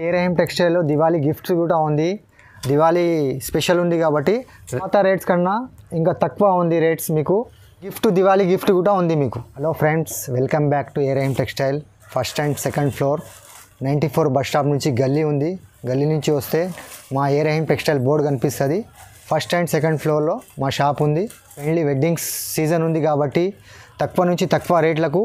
ఏరేఎం టెక్స్టైల్లో Diwali gifts కూడా ఉంది. Diwali special ఉంది కాబట్టి పాత రేట్స్ కన్నా ఇంకా తక్కువ ఉంది రేట్స్. మీకు దివాళీ గిఫ్ట్ కూడా ఉంది మీకు. Hello friends, welcome back to ఏరేఎం textile. First and second floor 94 bus stop నుంచి గల్లీ ఉంది. గల్లీ నుంచి వస్తే మా ఏరేఎం టెక్స్టైల్ బోర్డు కనిపిస్తుంది. ఫస్ట్ అండ్ సెకండ్ ఫ్లోర్లో మా షాప్ ఉంది. మెయిన్లీ వెడ్డింగ్స్ సీజన్ ఉంది కాబట్టి తక్కువ నుంచి తక్కువ రేట్లకు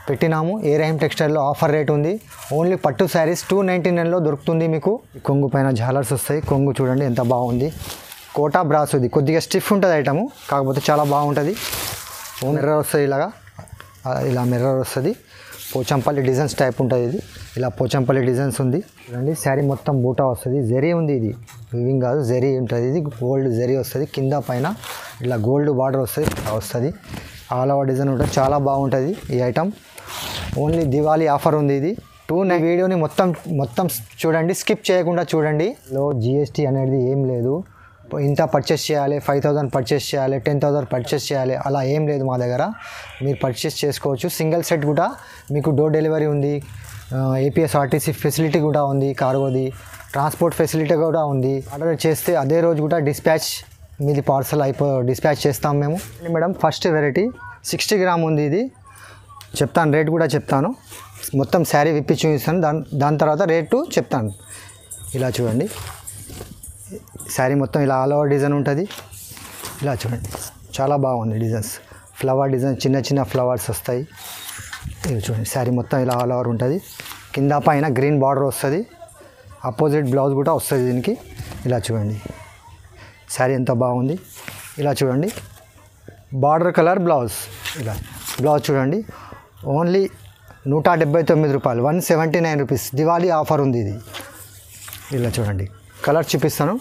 పెట్టినాము. ఏరేఎం టెక్స్టైల్లో ఆఫర్ రేట్ ఉంది. ఓన్లీ పట్టు శారీస్ 299లో దొరుకుతుంది మీకు. కొంగు పైన జాలర్స్ వస్తాయి. కొంగు చూడండి ఎంత బాగుంది. కోటా బ్రాస్ ఇది కొద్దిగా స్టిఫ్ ఉంటుంది ఐటము, కాకపోతే చాలా బాగుంటుంది. మిర్రర్ వస్తుంది, ఇలా మిర్రర్ వస్తుంది. పోచంపల్లి డిజైన్స్ టైప్ ఉంటుంది ఇది. ఇలా పోచంపల్లి డిజైన్స్ ఉంది చూడండి. శారీ మొత్తం బూటా వస్తుంది. జరీ ఉంది, ఇది వివింగ్ కాదు, జరీ ఉంటుంది. ఇది గోల్డ్ జరీ వస్తుంది. కింద పైన ఇలా గోల్డ్ బార్డర్ వస్తుంది. ఆల్ ఓవర్ డిజైన్ ఉంటుంది. చాలా బాగుంటుంది ఈ ఐటమ్. ఓన్లీ దివాళీ ఆఫర్ ఉంది ఇది. వీడియోని మొత్తం చూడండి, స్కిప్ చేయకుండా చూడండి. లో జిఎస్టీ అనేది ఏం లేదు. ఇంత పర్చేస్ చేయాలి, 5000 పర్చేస్ చేయాలి, 10,000 పర్చేస్ చేయాలి, అలా ఏం లేదు మా దగ్గర. మీరు పర్చేస్ చేసుకోవచ్చు. సింగిల్ సెట్ కూడా మీకు డోర్ డెలివరీ ఉంది. ఏపీఎస్ఆర్టీసీ ఫెసిలిటీ కూడా ఉంది. కార్గోది ట్రాన్స్పోర్ట్ ఫెసిలిటీ కూడా ఉంది. ఆర్డర్ చేస్తే అదే రోజు కూడా మీది పార్సల్ డిస్పాచ్ చేస్తాం మేము. మేడం ఫస్ట్ వెరైటీ 60 గ్రామ్ ఉంది. ఇది చెప్తాను, రేట్ కూడా చెప్తాను. మొత్తం శారీ విప్పి చూపిస్తాను, దాని తర్వాత రేటు చెప్తాను. ఇలా చూడండి, శారీ మొత్తం ఇలా ఆల్ ఓవర్ డిజైన్ ఉంటుంది. ఇలా చూడండి, చాలా బాగుంది డిజైన్స్. ఫ్లవర్ డిజైన్, చిన్న చిన్న ఫ్లవర్స్ వస్తాయి. ఇవి చూడండి, శారీ మొత్తం ఇలా ఆల్ ఓవర్ ఉంటుంది. కింద పైన గ్రీన్ బార్డర్ వస్తుంది. అపోజిట్ బ్లౌజ్ కూడా వస్తుంది దీనికి. ఇలా చూడండి, శారీ ఎంత బాగుంది. ఇలా చూడండి, బార్డర్ కలర్ బ్లౌజ్. ఇలా బ్లౌజ్ చూడండి, ఓన్లీ 179 రూపాయలు, 179 రూపీస్. దివాళీ ఆఫర్ ఉంది ఇది. ఇలా చూడండి, కలర్ చూపిస్తాను.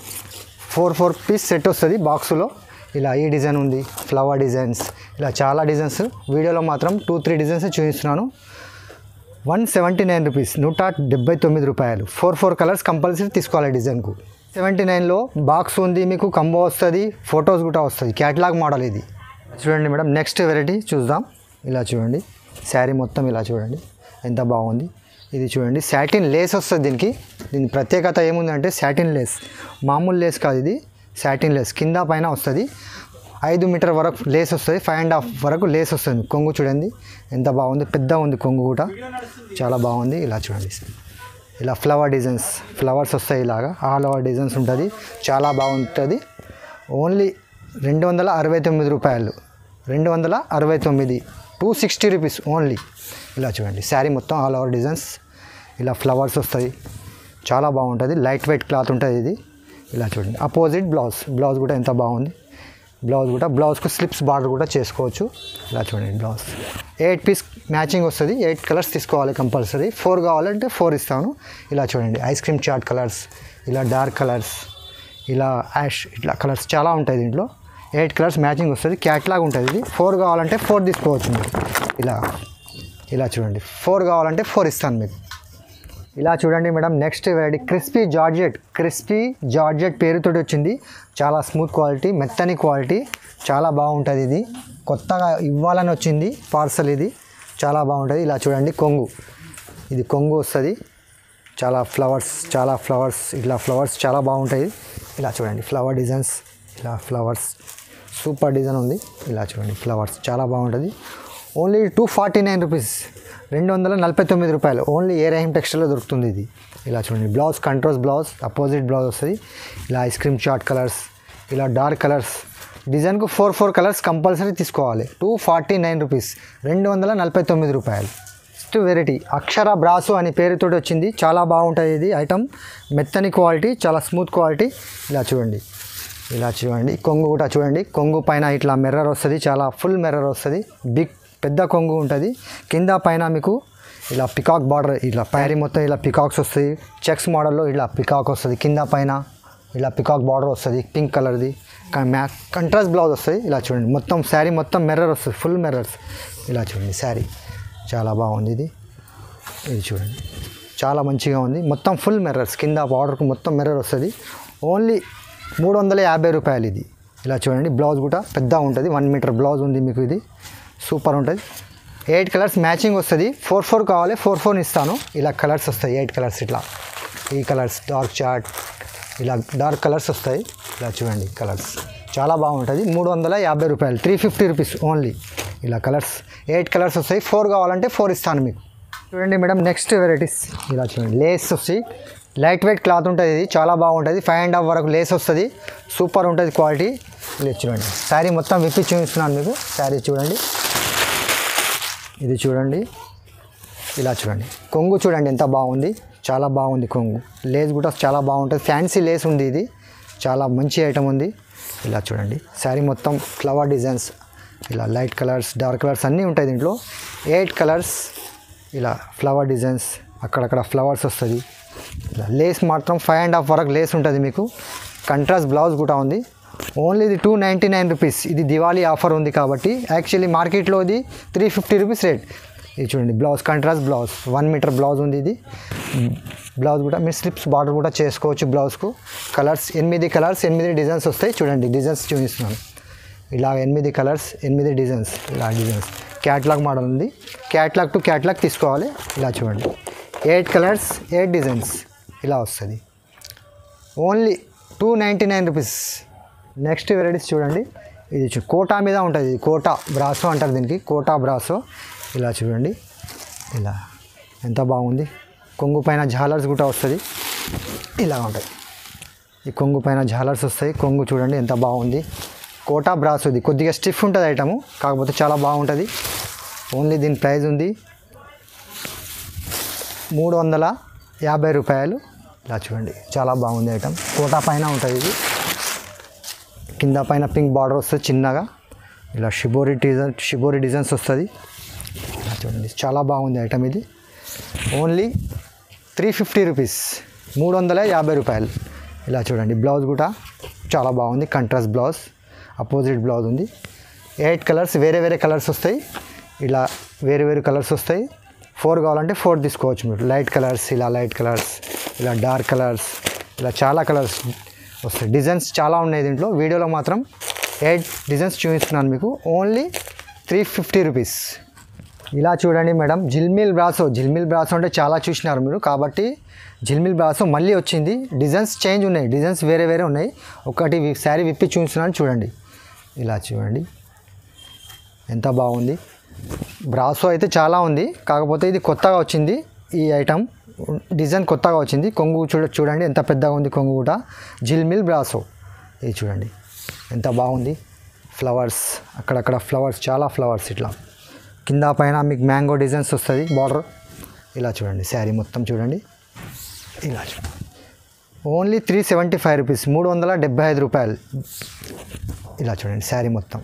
4 పీస్ సెట్ వస్తుంది బాక్సులో. ఇలా ఈ డిజైన్ ఉంది, ఫ్లవర్ డిజైన్స్, ఇలా చాలా డిజైన్స్. వీడియోలో మాత్రం 2-3 డిజైన్స్ చూపిస్తున్నాను. 179 రూపీస్, 179 రూపాయలు. 4 కలర్స్ కంపల్సరీ తీసుకోవాలి డిజైన్కు. 79లో బాక్స్ ఉంది మీకు, కంబో వస్తుంది, ఫొటోస్ కూడా వస్తుంది. క్యాటలాగ్ మోడల్ ఇది. చూడండి మేడం, నెక్స్ట్ వెరైటీ చూద్దాం. ఇలా చూడండి, శారీ మొత్తం ఇలా చూడండి ఎంత బాగుంది. ఇది చూడండి, సాటిన్ లేస్ వస్తుంది దీనికి. దీని ప్రత్యేకత ఏముందంటే సాటిన్ లేస్, మామూలు లేస్ కాదు ఇది, సాటిన్ లేస్. కింద పైన వస్తుంది. 5 మీటర్ వరకు లేస్ వస్తుంది, 5.5 వరకు లేస్ వస్తుంది. కొంగు చూడండి ఎంత బాగుంది, పెద్ద ఉంది కొంగు కూడా, చాలా బాగుంది. ఇలా చూడండి, ఇలా ఫ్లవర్ డిజైన్స్, ఫ్లవర్స్ వస్తాయి. ఇలాగా ఆల్ ఓవర్ డిజైన్స్ ఉంటుంది, చాలా బాగుంటుంది. ఓన్లీ 269 రూపాయలు, 269, 260 రూపీస్ ఓన్లీ. ఇలా చూడండి, శారీ మొత్తం ఆల్ ఓవర్ డిజైన్స్, ఇలా ఫ్లవర్స్ వస్తాయి, చాలా బాగుంటుంది. లైట్ వెయిట్ క్లాత్ ఉంటుంది ఇది. ఇలా చూడండి, అపోజిట్ బ్లౌజ్ కూడా ఎంత బాగుంది. బ్లౌజ్కు స్లిప్స్ బార్డర్ కూడా చేసుకోవచ్చు. ఇలా చూడండి, బ్లౌజ్ 8 పీస్ మ్యాచింగ్ వస్తుంది. 8 కలర్స్ తీసుకోవాలి కంపల్సరీ. 4 కావాలంటే 4 ఇస్తాను. ఇలా చూడండి, ఐస్ క్రీమ్ చాట్ కలర్స్, ఇలా డార్క్ కలర్స్, ఇలా యాష్, ఇట్లా కలర్స్ చాలా ఉంటాయి దీంట్లో. 8 కలర్స్ మ్యాచింగ్ వస్తుంది. క్యాట్లాగ్ ఉంటుంది ఇది. 4 కావాలంటే 4 తీసుకోవచ్చు మీరు. ఇలా చూడండి, 4 కావాలంటే 4 ఇస్తాను మీకు. ఇలా చూడండి madam, next variety crispy georgette పేరుతో వచ్చింది. చాలా స్మూత్ క్వాలిటీ, మెత్తని క్వాలిటీ, చాలా బాగుంటుంది. ఇది కొత్తగా ఇవ్వాలని వచ్చింది పార్సల్. ఇది చాలా బాగుంటుంది. ఇలా చూడండి, ఇది కొంగు వస్తుంది. చాలా ఫ్లవర్స్, ఇట్లా ఫ్లవర్స్ చాలా బాగుంటాయి. ఇలా చూడండి, ఫ్లవర్ డిజైన్స్, ఇలా ఫ్లవర్స్ సూపర్ డిజైన్ ఉంది. ఇలా చూడండి, ఫ్లవర్స్ చాలా బాగుంటుంది. ఓన్లీ 249 రూపీస్, 249 రూపాయలు. ఓన్లీ ఏరేఎం టెక్స్టైల్లో దొరుకుతుంది ఇది. ఇలా చూడండి, blouse contrast blouse, opposite blouse వస్తుంది. ఇలా ఐస్ క్రీమ్ చాట్ కలర్స్, ఇలా డార్క్ కలర్స్. డిజైన్కు 4 కలర్స్ కంపల్సరీ తీసుకోవాలి. 249 రూపీస్, 249 రూపాయలు. నెక్స్ట్ వెరైటీ అక్షర బ్రాసు అనే పేరుతో వచ్చింది. చాలా బాగుంటుంది ఇది ఐటమ్. మెత్తని క్వాలిటీ, చాలా స్మూత్ క్వాలిటీ. ఇలా చూడండి, కొంగు కూడా చూడండి. కొంగు పైన ఇట్లా మిర్రర్ వస్తుంది, చాలా ఫుల్ మిర్రర్ వస్తుంది. పెద్ద కొంగు ఉంటుంది. కింద పైన మీకు ఇలా పికాక్ బార్డర్, ఇట్లా ప్యారీ మొత్తం ఇలా పికాక్స్ వస్తాయి. చెక్స్ మోడల్లో ఇలా పికాక్ వస్తుంది. కింద పైన ఇలా పికాక్ బార్డర్ వస్తుంది, పింక్ కలర్ది. కంట్రాస్ట్ బ్లౌజ్ వస్తుంది. ఇలా చూడండి, మొత్తం శారీ మొత్తం మిర్రర్ వస్తుంది, ఫుల్ మిర్రర్స్. ఇలా చూడండి, శారీ చాలా బాగుంది. ఇది చూడండి, చాలా మంచిగా ఉంది. మొత్తం ఫుల్ మిర్రర్స్, కింద బార్డర్కు మొత్తం మిర్రర్ వస్తుంది. ఓన్లీ 350 రూపాయలు ఇది. ఇలా చూడండి, బ్లౌజ్ కూడా పెద్ద ఉంటుంది, 1 మీటర్ బ్లౌజ్ ఉంది మీకు. ఇది సూపర్ ఉంటుంది. 8 కలర్స్ మ్యాచింగ్ వస్తుంది. 4 కావాలి, 4 ఇస్తాను. ఇలా కలర్స్ వస్తాయి, 8 కలర్స్. ఇట్లా ఈ కలర్స్ డార్క్ చాట్ ఇలా డార్క్ కలర్స్ వస్తాయి. ఇలా చూడండి కలర్స్ చాలా బాగుంటుంది. 350 రూపాయలు, 350 రూపీస్ ఓన్లీ. ఇలా కలర్స్ 8 కలర్స్ వస్తాయి. 4 కావాలంటే 4 ఇస్తాను మీకు. చూడండి మేడం నెక్స్ట్ వెరైటీస్ ఇలా చూడండి. లేస్ వస్తాయి, లైట్ వెయిట్ క్లాత్ ఉంటుంది. ఇది చాలా బాగుంటుంది. 5.5 వరకు లేస్ వస్తుంది. సూపర్ ఉంటుంది క్వాలిటీ. ఇలా చూడండి శారీ మొత్తం విప్పి చూపిస్తున్నాను మీకు. శారీ చూడండి, ఇది చూడండి. ఇలా చూడండి కొంగు చూడండి ఎంత బాగుంది, చాలా బాగుంది కొంగు. లేస్ కూడా చాలా బాగుంటుంది. ఫ్యాన్సీ లేస్ ఉంది. ఇది చాలా మంచి ఐటమ్ ఉంది. ఇలా చూడండి శారీ మొత్తం ఫ్లవర్ డిజైన్స్, ఇలా లైట్ కలర్స్ డార్క్ కలర్స్ అన్నీ ఉంటాయి దీంట్లో. 8 కలర్స్ ఇలా ఫ్లవర్ డిజైన్స్, అక్కడక్కడ ఫ్లవర్స్ వస్తుంది. ఇలా లేస్ మాత్రం 5.5 వరకు లేస్ ఉంటుంది మీకు. కంట్రాస్ట్ బ్లౌజ్ కూడా ఉంది. ఓన్లీ ఇది 299 రూపీస్. ఇది దివాళీ ఆఫర్ ఉంది కాబట్టి. యాక్చువల్లీ మార్కెట్లో ఇది 350 రూపీస్ రేట్. ఇది చూడండి blouse contrast blouse 1 metre blouse ఉంది. ఇది బ్లౌజ్ కూడా మీరు స్లిప్స్ బార్డర్ కూడా చేసుకోవచ్చు బ్లౌజ్కు. కలర్స్ 8 కలర్స్ 8 డిజైన్స్ వస్తాయి. చూడండి డిజైన్స్ చూపిస్తున్నాను. ఇలా 8 కలర్స్ 8 డిజైన్స్. ఇలా డిజైన్స్ క్యాట్లాగ్ మోడల్ ఉంది. క్యాట్లాగ్ టు క్యాట్లాగ్ తీసుకోవాలి. ఇలా చూడండి 8 కలర్స్ 8 డిజైన్స్ ఇలా వస్తుంది. Only 299 rupees. నెక్స్ట్ వెరైటీస్ చూడండి. ఇది కోటా మీద ఉంటుంది. ఇది కోటా బ్రాసో అంటారు దీనికి, కోటా బ్రాసో. ఇలా చూడండి ఇలా ఎంత బాగుంది. కొంగు పైన జాలర్స్ కూడా వస్తుంది. ఇలా ఉంటుంది. ఈ కొంగు పైన జాలర్స్ వస్తాయి. కొంగు చూడండి ఎంత బాగుంది. కోటా బ్రాసో. ఇది కొద్దిగా స్టిఫ్ ఉంటుంది ఐటము, కాకపోతే చాలా బాగుంటుంది. ఓన్లీ దీని ప్రైస్ ఉంది 350 రూపాయలు. ఇలా చూడండి చాలా బాగుంది ఐటమ్. కోటా పైన ఉంటుంది. ఇది కింద పైన పింక్ బార్డర్ వస్తుంది చిన్నగా. ఇలా షిబోరి డిజైన్స్ వస్తుంది. ఇలా చూడండి చాలా బాగుంది ఐటమ్. ఇది ఓన్లీ 350 రూపీస్, 350 రూపాయలు. ఇలా చూడండి బ్లౌజ్ కూడా చాలా బాగుంది. కంట్రాస్ట్ బ్లౌజ్, అపోజిట్ బ్లౌజ్ ఉంది. 8 కలర్స్ వేరే వేరే కలర్స్ వస్తాయి. ఇలా వేరే వేరే కలర్స్ వస్తాయి. 4 కావాలంటే 4 తీసుకోవచ్చు మీరు. లైట్ కలర్స్, ఇలా లైట్ కలర్స్, ఇలా డార్క్ కలర్స్, ఇలా చాలా కలర్స్ వస్తాయి. డిజైన్స్ చాలా ఉన్నాయి దీంట్లో. వీడియోలో మాత్రం 8 డిజైన్స్ చూపిస్తున్నాను మీకు. Only 350 rupees. ఇలా చూడండి మేడం జిల్మిల్ బ్రాసో. జిల్మిల్ బ్రాసో అంటే చాలా చూసినారు మీరు, కాబట్టి జిల్మిల్ బ్రాసో మళ్ళీ వచ్చింది. డిజైన్స్ చేంజ్ ఉన్నాయి, డిజైన్స్ వేరే వేరే ఉన్నాయి. ఒకటి శారీ విప్పి చూపిస్తున్నాను చూడండి. ఇలా చూడండి ఎంత బాగుంది. బ్రాసో అయితే చాలా ఉంది, కాకపోతే ఇది కొత్తగా వచ్చింది. ఈ ఐటమ్ డిజైన్ కొత్తగా వచ్చింది. కొంగు చూడండి ఎంత పెద్దగా ఉంది కొంగు కూడా. జిల్మిల్ బ్రాసో. ఇది చూడండి ఎంత బాగుంది. ఫ్లవర్స్ అక్కడక్కడ ఫ్లవర్స్, చాలా ఫ్లవర్స్. ఇట్లా కింద పైన మీకు మ్యాంగో డిజైన్స్ వస్తుంది బార్డర్. ఇలా చూడండి శారీ మొత్తం చూడండి. ఇలా చూడండి ఓన్లీ 375 రూపీస్, 375 రూపాయలు. ఇలా చూడండి శారీ మొత్తం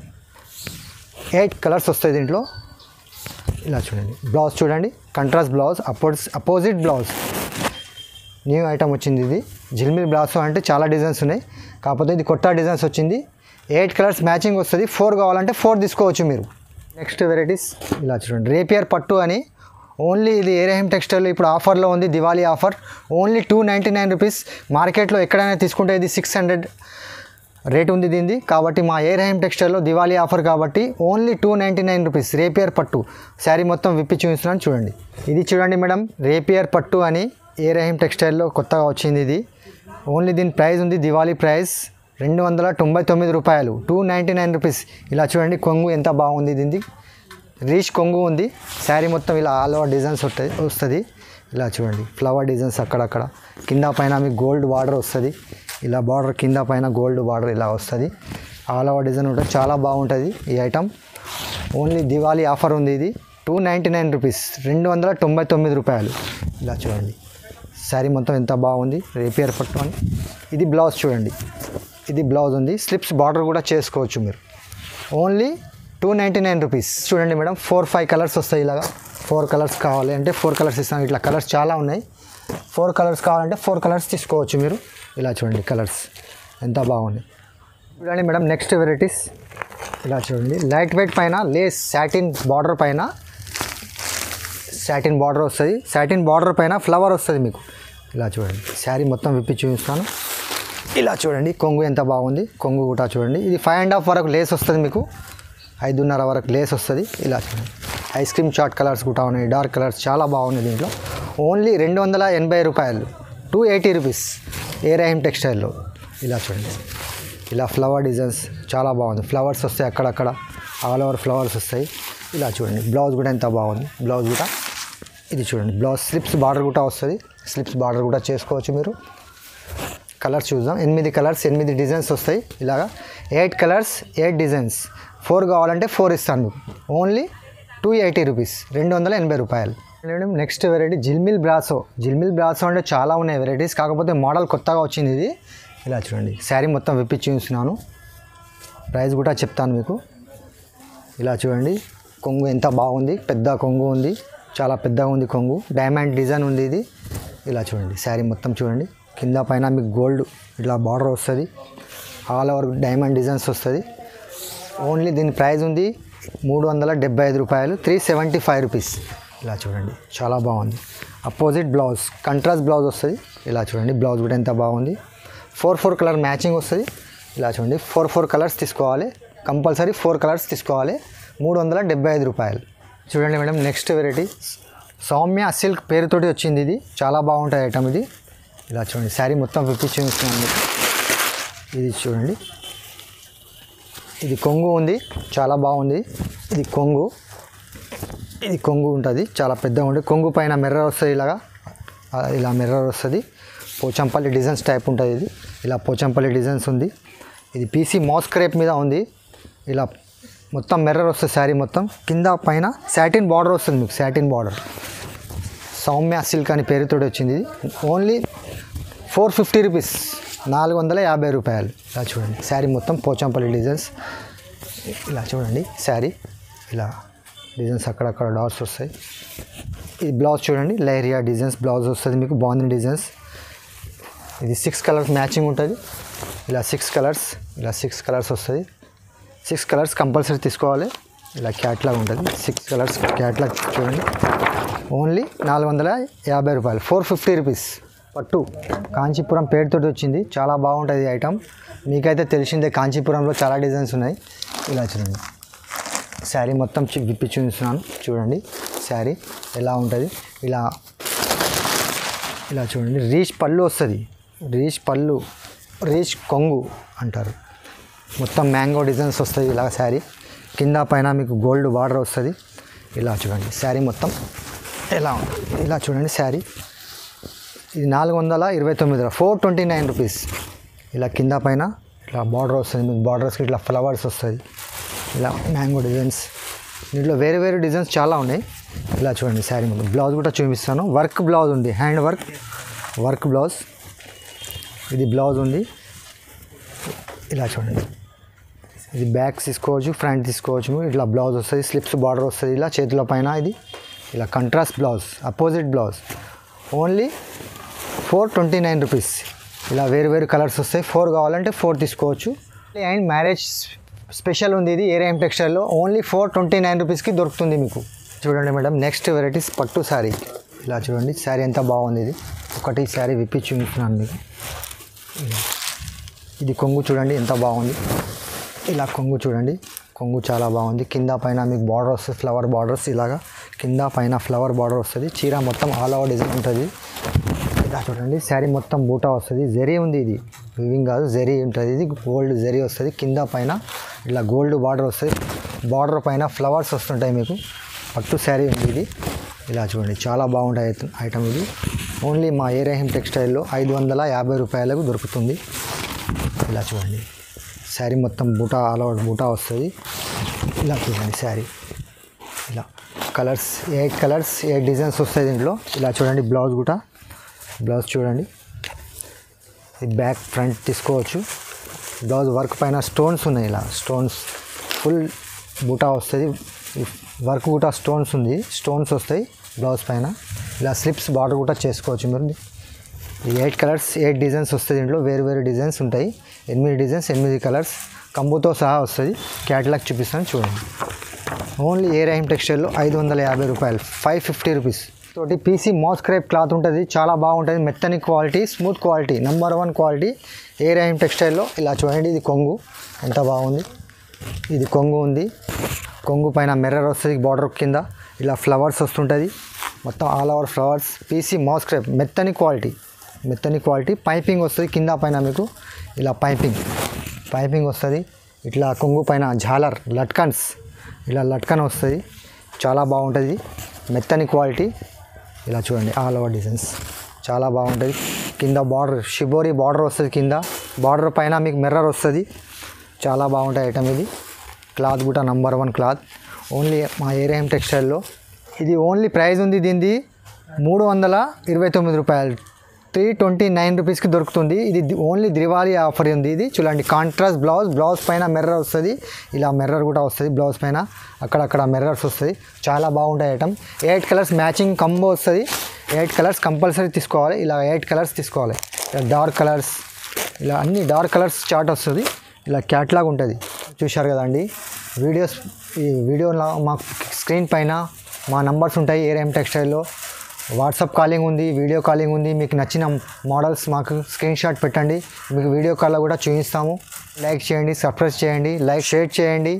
8 కలర్స్ వస్తాయి దీంట్లో. ఇలా చూడండి బ్లౌజ్ చూడండి contrast blouse, opposite blouse. New item వచ్చింది ఇది. జిల్మిల్ బ్రాసో అంటే చాలా డిజైన్స్ ఉన్నాయి, కాకపోతే ఇది కొత్త డిజైన్స్ వచ్చింది. 8 కలర్స్ మ్యాచింగ్ వస్తుంది. 4 కావాలంటే 4 తీసుకోవచ్చు మీరు. నెక్స్ట్ వెరైటీస్ ఇలా చూడండి రేపియర్ పట్టు అని. ఓన్లీ ఇది ఏరహీం టెక్స్టైల్ ఇప్పుడు ఆఫర్లో ఉంది, దివాళీ ఆఫర్. Only 299 rupees. మార్కెట్లో ఎక్కడైనా తీసుకుంటే ఇది 600 రేట్ ఉంది దీనిది. కాబట్టి మా ఏరహీం టెక్స్టైల్లో దివాళీ ఆఫర్ కాబట్టి ఓన్లీ 299 రూపీస్. రేపియర్ పట్టు శారీ మొత్తం విప్పి చూపిస్తున్నాను చూడండి. ఇది చూడండి మేడం రేపియర్ పట్టు అని ఏరహీం టెక్స్టైల్లో కొత్తగా వచ్చింది ఇది. ఓన్లీ దీని ప్రైస్ ఉంది దివాళీ ప్రైస్ 299 రూపాయలు, 299 రూపీస్. ఇలా చూడండి కొంగు ఎంత బాగుంది. దీనిది రీచ్ కొంగు ఉంది. శారీ మొత్తం ఇలా ఆల్ ఓవర్ డిజైన్స్ వస్తుంది. ఇలా చూడండి ఫ్లవర్ డిజైన్స్ అక్కడక్కడ. కింద పైన మీకు గోల్డ్ బార్డర్ వస్తుంది. ఇలా బార్డర్ కింద పైన గోల్డ్ బార్డర్ ఇలా వస్తుంది. ఆల్ ఓవర్ డిజైన్ ఉంటుంది. చాలా బాగుంటుంది ఈ ఐటమ్. ఓన్లీ దివాళీ ఆఫర్ ఉంది ఇది. 299 రూపీస్, 299 రూపాయలు. ఇలా చూడండి శారీ మొత్తం ఎంత బాగుంది. రేపియర్ పట్టు అని. ఇది బ్లౌజ్ చూడండి. ఇది బ్లౌజ్ ఉంది. స్లిప్స్ బార్డర్ కూడా చేసుకోవచ్చు మీరు. Only 299 rupees. చూడండి మేడం 4-5 కలర్స్ వస్తాయి. ఇలాగా 4 కలర్స్ కావాలి అంటే 4 కలర్స్ ఇస్తాను. ఇట్లా కలర్స్ చాలా ఉన్నాయి. 4 కలర్స్ కావాలంటే 4 కలర్స్ తీసుకోవచ్చు మీరు. ఇలా చూడండి కలర్స్ ఎంత బాగుంది. చూడండి మేడం నెక్స్ట్ వెరైటీస్ ఇలా చూడండి లైట్ వెయిట్ పైన లేస్ సాటిన్ బార్డర్ పైన సాటిన్ బార్డర్ వస్తుంది. సాటిన్ బార్డర్ పైన ఫ్లవర్ వస్తుంది మీకు. ఇలా చూడండి శారీ మొత్తం విప్పి చూపిస్తాను. ఇలా చూడండి కొంగు ఎంత బాగుంది. కొంగు కూడా చూడండి. ఇది 5.5 వరకు లేస్ వస్తుంది మీకు. 5.5 వరకు లేస్ వస్తుంది. ఇలా చూడండి ఐస్ క్రీమ్ చాట్ కలర్స్ కూడా ఉన్నాయి. డార్క్ కలర్స్ చాలా బాగున్నాయి దీంట్లో. ఓన్లీ 280 రూపాయలు, 280 రూపీస్ ఏ రహీమ్ టెక్స్టైల్లో. ఇలా చూడండి, ఇలా ఫ్లవర్ డిజైన్స్ చాలా బాగుంది. ఫ్లవర్స్ వస్తాయి అక్కడక్కడ, ఆల్ ఓవర్ ఫ్లవర్స్ వస్తాయి. ఇలా చూడండి, బ్లౌజ్ కూడా ఎంత బాగుంది. బ్లౌజ్ కూడా ఇది చూడండి, బ్లౌజ్ స్లిప్స్ బార్డర్ కూడా వస్తుంది. స్లిప్స్ బార్డర్ కూడా చేసుకోవచ్చు మీరు. కలర్స్ చూద్దాం. 8 కలర్స్ 8 డిజైన్స్ వస్తాయి. ఇలాగా 8 కలర్స్ 8 డిజైన్స్. 4 కావాలంటే 4 ఇస్తాను మీకు. ఓన్లీ 280 రూపీస్, 280 రూపాయలు. Next variety Jhilmil brasso. Jhilmil brasso అంటే చాలా ఉన్నాయి వెరైటీస్, కాకపోతే మోడల్ కొత్తగా వచ్చింది ఇది. ఇలా చూడండి, శారీ మొత్తం విప్పించి చూస్తున్నాను. ప్రైస్ కూడా చెప్తాను మీకు. ఇలా చూడండి, కొంగు ఎంత బాగుంది. పెద్ద కొంగు ఉంది, చాలా పెద్దగా ఉంది కొంగు. డైమండ్ డిజైన్ ఉంది ఇది. ఇలా చూడండి, శారీ మొత్తం చూడండి. కింద పైన మీకు గోల్డ్ ఇట్లా బార్డర్ వస్తుంది. ఆల్ ఓవర్ డైమండ్ డిజైన్స్ వస్తుంది. ఓన్లీ దీని ప్రైస్ ఉంది 375 రూపాయలు, 375 రూపీస్. ఇలా చూడండి, చాలా బాగుంది. అపోజిట్ బ్లౌజ్, కంట్రాస్ట్ బ్లౌజ్ వస్తుంది. ఇలా చూడండి, బ్లౌజ్ కూడా ఎంత బాగుంది. 4 కలర్ మ్యాచింగ్ వస్తుంది. ఇలా చూడండి, 4 కలర్స్ తీసుకోవాలి కంపల్సరీ. 4 కలర్స్ తీసుకోవాలి. 375 రూపాయలు. చూడండి madam, next variety Soumya silk పేరుతోటి వచ్చింది. ఇది చాలా బాగుంటుంది ఐటమ్ ఇది. ఇలా చూడండి, శారీ మొత్తం విప్పించున్నాను మీకు. ఇది చూడండి, ఇది కొంగు ఉంది, చాలా బాగుంది. ఇది కొంగు, ఇది కొంగు ఉంటుంది, చాలా పెద్దగా ఉంటుంది. కొంగు పైన మిర్రర్ వస్తుంది. ఇలాగా ఇలా మిర్రర్ వస్తుంది. పోచంపల్లి డిజైన్స్ టైప్ ఉంటుంది ఇది. ఇలా పోచంపల్లి డిజైన్స్ ఉంది. ఇది పీసీ మాస్ క్రేప్ మీద ఉంది. ఇలా మొత్తం మిర్రర్ వస్తుంది శారీ మొత్తం. కింద పైన సాటిన్ బార్డర్ వస్తుంది మీకు, సాటిన్ బార్డర్. సౌమ్య సిల్క్ అని పేరుతో వచ్చింది. ఓన్లీ 450 రూపీస్, 450 రూపాయలు. ఇలా చూడండి, శారీ మొత్తం పోచంపల్లి డిజైన్స్. ఇలా చూడండి, శారీ ఇలా డిజైన్స్ అక్కడక్కడ డాట్స్ వస్తాయి. ఇది బ్లౌజ్ చూడండి, లైరియా డిజైన్స్ బ్లౌజ్ వస్తుంది మీకు. బాగుంది డిజైన్స్. ఇది 6 కలర్స్ మ్యాచింగ్ ఉంటుంది. ఇలా 6 కలర్స్, ఇలా 6 కలర్స్ వస్తుంది. 6 కలర్స్ కంపల్సరీ తీసుకోవాలి. ఇలా క్యాట్లాగ్ ఉంటుంది. 6 కలర్స్ క్యాట్లాగ్ చూడండి. ఓన్లీ 450 రూపాయలు, 450 రూపీస్. పట్టు కాంచీపురం పేరుతో వచ్చింది. చాలా బాగుంటుంది ఐటమ్. మీకైతే తెలిసిందే, కాంచీపురంలో చాలా డిజైన్స్ ఉన్నాయి. ఇలా చూడండి, శారీ మొత్తం విప్పి చూపిస్తున్నాను. చూడండి శారీ ఎలా ఉంటుంది. ఇలా ఇలా చూడండి, రీచ్ పళ్ళు వస్తుంది. రీచ్ పళ్ళు, రీచ్ కొంగు అంటారు. మొత్తం మ్యాంగో డిజైన్స్ వస్తుంది. ఇలా శారీ కింద పైన మీకు గోల్డ్ బార్డర్ వస్తుంది. ఇలా చూడండి, శారీ మొత్తం ఎలా ఉంటుంది. ఇలా చూడండి శారీ. ఇది 429, 429 రూపీస్. ఇలా కింద పైన ఇట్లా బార్డర్ వస్తుంది మీకు. బార్డర్స్కి ఇట్లా ఫ్లవర్స్ వస్తుంది. ఇలా మ్యాంగో డిజైన్స్. దీంట్లో వేరే వేరే డిజైన్స్ చాలా ఉన్నాయి. ఇలా చూడండి, శారీ మొత్తం. బ్లౌజ్ కూడా చూపిస్తాను. వర్క్ బ్లౌజ్ ఉంది, హ్యాండ్ వర్క్, వర్క్ బ్లౌజ్. ఇది బ్లౌజ్ ఉంది. ఇలా చూడండి, ఇది బ్యాక్ తీసుకోవచ్చు, ఫ్రంట్ తీసుకోవచ్చు. ఇట్లా బ్లౌజ్ వస్తుంది, స్లిప్స్ బార్డర్ వస్తుంది. ఇలా చేతుల పైన ఇది ఇలా contrast blouse, opposite blouse. Only 429 rupees. ఇలా వేరు వేరు కలర్స్ వస్తాయి. 4 కావాలంటే 4 తీసుకోవచ్చు. అండ్ మ్యారేజ్ స్పెషల్ ఉంది ఇది ఏ రహీమ్ టెక్స్టైల్లో. ఓన్లీ 429 రూపీస్కి దొరుకుతుంది మీకు. చూడండి మేడం, నెక్స్ట్ వెరైటీస్ పట్టు శారీ. ఇలా చూడండి, శారీ ఎంత బాగుంది. ఇది ఒకటి శారీ విప్పి చూపిస్తున్నాను మీకు. ఇది కొంగు చూడండి ఎంత బాగుంది. ఇలా కొంగు చూడండి, కొంగు చాలా బాగుంది. కింద పైన మీకు బార్డర్ వస్తుంది, ఫ్లవర్ బార్డర్స్. ఇలాగా కింద పైన ఫ్లవర్ బార్డర్ వస్తుంది. చీర మొత్తం ఆల్ ఓవర్ డిజైన్ ఉంటుంది. ఇలా చూడండి, శారీ మొత్తం బూటా వస్తుంది. జరీ ఉంది, ఇది వివింగ్ కాదు, జరీ ఉంటుంది. ఇది గోల్డ్ జరీ వస్తుంది. కింద పైన ఇలా గోల్డ్ బార్డర్ వస్తుంది. బార్డర్ పైన ఫ్లవర్స్ వస్తుంటాయి మీకు. పట్టు శారీ ఉంది ఇది. ఇలా చూడండి, చాలా బాగుంటాయి ఐటమ్ ఇది. ఓన్లీ మా ఏ రహీమ్ టెక్స్టైల్లో 550 రూపాయలకు దొరుకుతుంది. ఇలా చూడండి, శారీ మొత్తం బూటా ఆల్ ఓవర్ బూటా వస్తుంది. ఇలా చూడండి శారీ. ఇలా కలర్స్ 8 కలర్స్ 8 డిజైన్స్ వస్తాయి దీంట్లో. ఇలా చూడండి, బ్లౌజ్ కూడా, బ్లౌజ్ చూడండి. ఇది బ్యాక్ ఫ్రంట్ తీసుకోవచ్చు. బ్లౌజ్ వర్క్ పైన స్టోన్స్ ఉన్నాయి. ఇలా స్టోన్స్ ఫుల్ బూటా వస్తుంది. వర్క్ కూడా స్టోన్స్ ఉంది, స్టోన్స్ వస్తాయి బ్లౌజ్ పైన. ఇలా స్లిప్స్ బార్డర్ కూడా చేసుకోవచ్చు మీరు. ఈ 8 కలర్స్ 8 డిజైన్స్ వస్తాయి దీంట్లో. వేరు వేరు డిజైన్స్ ఉంటాయి. 8 డిజైన్స్ 8 కలర్స్ కంబుతో సహా వస్తుంది. క్యాటలాగ్ చూపిస్తాను చూడండి. ఓన్లీ ఏ రహీమ్ టెక్స్టైల్లో 550 రూపాయలు, 550 రూపీస్ తోటి పీసీ మాస్ క్రేప్ క్లాత్ ఉంటుంది. చాలా బాగుంటుంది. మెత్తని quality, smooth quality, number 1 quality A Rahim టెక్స్టైల్లో. ఇలా చూడండి, ఇది కొంగు ఎంత బాగుంది. ఇది కొంగు ఉంది. కొంగు పైన మిర్రర్ వస్తుంది. బార్డర్ కింద ఇలా ఫ్లవర్స్ వస్తుంటుంది. మొత్తం all over flowers. PC mass crepe మెత్తని క్వాలిటీ. మెత్తని క్వాలిటీ. పైపింగ్ వస్తుంది కింద పైన మీకు ఇలా పైపింగ్ వస్తుంది. ఇట్లా కొంగు పైన జాలర్ లట్కన్స్ ఇలా లట్కన్ వస్తుంది. చాలా బాగుంటుంది, మెత్తని క్వాలిటీ. ఇలా చూడండి ఆల్ ఓవర్ డిజైన్స్ చాలా బాగుంటుంది. కింద బార్డర్ షిబోరి బార్డర్ వస్తుంది, కింద బార్డర్ పైన మీకు మిర్రర్ వస్తుంది. చాలా బాగుంటుంది ఐటమ్ ఇది. క్లాత్ కూడా నంబర్ 1 క్లాత్. ఓన్లీ మా ఏరియం టెక్స్టైల్లో ఇది ఓన్లీ ప్రైస్ ఉంది దీనిది 329 రూపాయలు, 329 రూపీస్కి దొరుకుతుంది. ఇది ఓన్లీ దివాళీ ఆఫర్ ఉంది. ఇది చూడండి కాంట్రాస్ట్ బ్లౌజ్ పైన మిర్రర్ వస్తుంది. ఇలా మిర్రర్ కూడా వస్తుంది బ్లౌజ్ పైన, అక్కడక్కడ మిర్రర్స్ వస్తుంది. చాలా బాగుంటాయి ఐటమ్. 8 కలర్స్ మ్యాచింగ్ కంబో వస్తుంది. 8 కలర్స్ కంపల్సరీ తీసుకోవాలి. ఇలా 8 కలర్స్ తీసుకోవాలి. ఇలా డార్క్ కలర్స్, ఇలా అన్ని డార్క్ కలర్స్ చార్ట్ వస్తుంది. ఇలా క్యాట్లాగ్ ఉంటుంది. చూశారు కదండి ఈ వీడియోలో మాకు స్క్రీన్ పైన మా నంబర్స్ ఉంటాయి. ఏరియం టెక్స్టైల్లో వాట్సాప్ కాలింగ్ ఉంది, వీడియో కాలింగ్ ఉంది. మీకు నచ్చిన మోడల్స్ మాకు స్క్రీన్ షాట్ పెట్టండి, మీకు వీడియో కాల్లో కూడా చూపిస్తాము. లైక్ చేయండి, సబ్స్క్రైబ్ చేయండి, షేర్ చేయండి.